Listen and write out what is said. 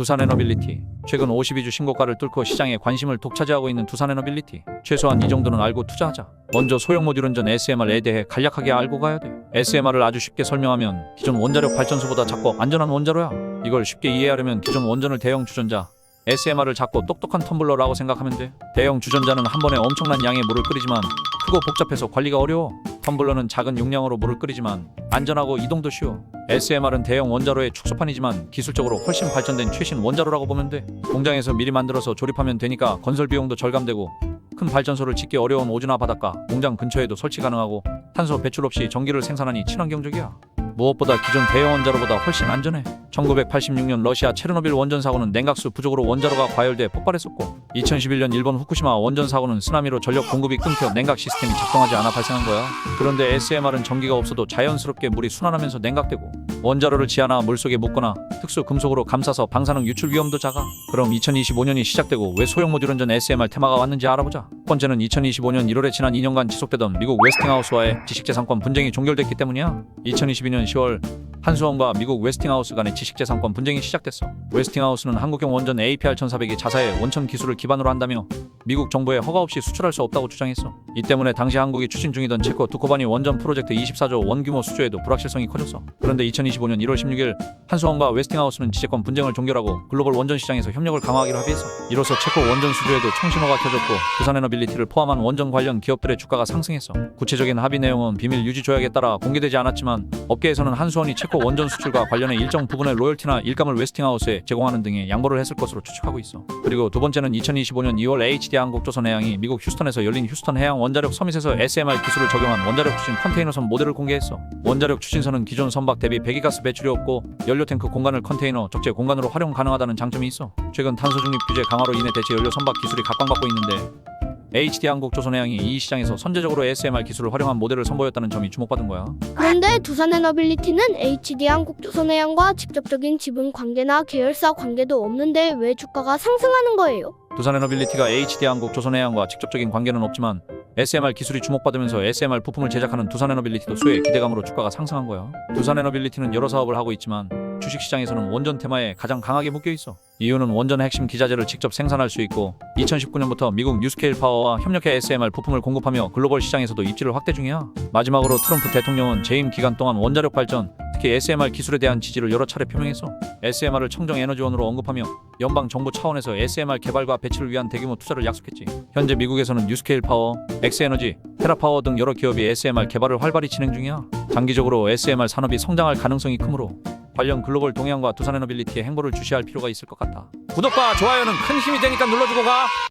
두산에너빌리티. 최근 52주 신고가를 뚫고 시장에 관심을 독차지하고 있는 두산에너빌리티. 최소한 이 정도는 알고 투자하자. 먼저 소형 모듈원전 SMR에 대해 간략하게 알고 가야 돼. SMR을 아주 쉽게 설명하면 기존 원자력 발전소보다 작고 안전한 원자로야. 이걸 쉽게 이해하려면 기존 원전을 대형 주전자, SMR을 작고 똑똑한 텀블러라고 생각하면 돼. 대형 주전자는 한 번에 엄청난 양의 물을 끓이지만 크고 복잡해서 관리가 어려워. 텀블러는 작은 용량으로 물을 끓이지만 안전하고 이동도 쉬워. SMR은 대형 원자로의 축소판이지만 기술적으로 훨씬 발전된 최신 원자로라고 보면 돼. 공장에서 미리 만들어서 조립하면 되니까 건설 비용도 절감되고 큰 발전소를 짓기 어려운 오지나 바닷가, 공장 근처에도 설치 가능하고 탄소 배출 없이 전기를 생산하니 친환경적이야. 무엇보다 기존 대형 원자로보다 훨씬 안전해. 1986년 러시아 체르노빌 원전 사고는 냉각수 부족으로 원자로가 과열돼 폭발했었고 2011년 일본 후쿠시마 원전 사고는 쓰나미로 전력 공급이 끊겨 냉각 시스템이 작동하지 않아 발생한 거야. 그런데 SMR은 전기가 없어도 자연스럽게 물이 순환하면서 냉각되고 원자로를 지하나 물속에 묻거나 특수 금속으로 감싸서 방사능 유출 위험도 작아. 그럼 2025년이 시작되고 왜 소형 모듈원전 SMR 테마가 왔는지 알아보자. 첫 번째는 2025년 1월에 지난 2년간 지속되던 미국 웨스팅하우스와의 지식재산권 분쟁이 종결됐기 때문이야. 2022년 10월 한수원과 미국 웨스팅하우스 간의 지식재산권 분쟁이 시작됐어. 웨스팅하우스는 한국형 원전 APR1400이 자사의 원천 기술을 기반으로 한다며 미국 정부에 허가 없이 수출할 수 없다고 주장했어. 이 때문에 당시 한국이 추진 중이던 체코 두코바니 원전 프로젝트 24조 원 규모 수주에도 불확실성이 커졌어. 그런데 2025년 1월 16일 한수원과 웨스팅하우스는 지재권 분쟁을 종결하고 글로벌 원전 시장에서 협력을 강화하기로 합의했어. 이로써 체코 원전 수주에도 청신호가 켜졌고 두산에너빌리티를 포함한 원전 관련 기업들의 주가가 상승했어. 구체적인 합의 내용은 비밀 유지 조약에 따라 공개되지 않았지만 업계에서는 한수원이 체코 원전 수출과 관련해 일정 부분의 로열티나 일감을 웨스팅하우스에 제공하는 등의 양보를 했을 것으로 추측하고 있어. 그리고 두 번째는 2025년 2월 HD 한국조선해양이 미국 휴스턴에서 열린 휴스턴 해양 원자력 서밋에서 SMR 기술을 적용한 원자력 추진 컨테이너선 모델을 공개했어. 원자력 추진선은 기존 선박 대비 배기가스 배출이 없고 연료 탱크 공간을 컨테이너 적재 공간으로 활용 가능하다는 장점이 있어. 최근 탄소 중립 규제 강화로 인해 대체 연료 선박 기술이 각광받고 있는데 HD 한국조선해양이 이 시장에서 선제적으로 SMR 기술을 활용한 모델을 선보였다는 점이 주목받은 거야. 그런데 두산에너빌리티는 HD 한국조선해양과 직접적인 지분 관계나 계열사 관계도 없는데 왜 주가가 상승하는 거예요? 두산에너빌리티가 HD 한국조선해양과 직접적인 관계는 없지만 SMR 기술이 주목받으면서 SMR 부품을 제작하는 두산에너빌리티도 수혜의 기대감으로 주가가 상승한 거야. 두산에너빌리티는 여러 사업을 하고 있지만 주식시장에서는 원전 테마에 가장 강하게 묶여있어. 이유는 원전의 핵심 기자재를 직접 생산할 수 있고 2019년부터 미국 뉴스케일 파워와 협력해 SMR 부품을 공급하며 글로벌 시장에서도 입지를 확대 중이야. 마지막으로 트럼프 대통령은 재임 기간 동안 원자력 발전, 특히 SMR 기술에 대한 지지를 여러 차례 표명했어. SMR을 청정에너지원으로 언급하며 연방정부 차원에서 SMR 개발과 배치를 위한 대규모 투자를 약속했지. 현재 미국에서는 뉴스케일 파워, 엑스에너지, 테라파워 등 여러 기업이 SMR 개발을 활발히 진행 중이야. 장기적으로 SMR 산업이 성장할 가능성이 크므로 관련 글로벌 동향과 두산에너빌리티의 행보를 주시할 필요가 있을 것 같다. 구독과 좋아요는 큰 힘이 되니까 눌러주고 가!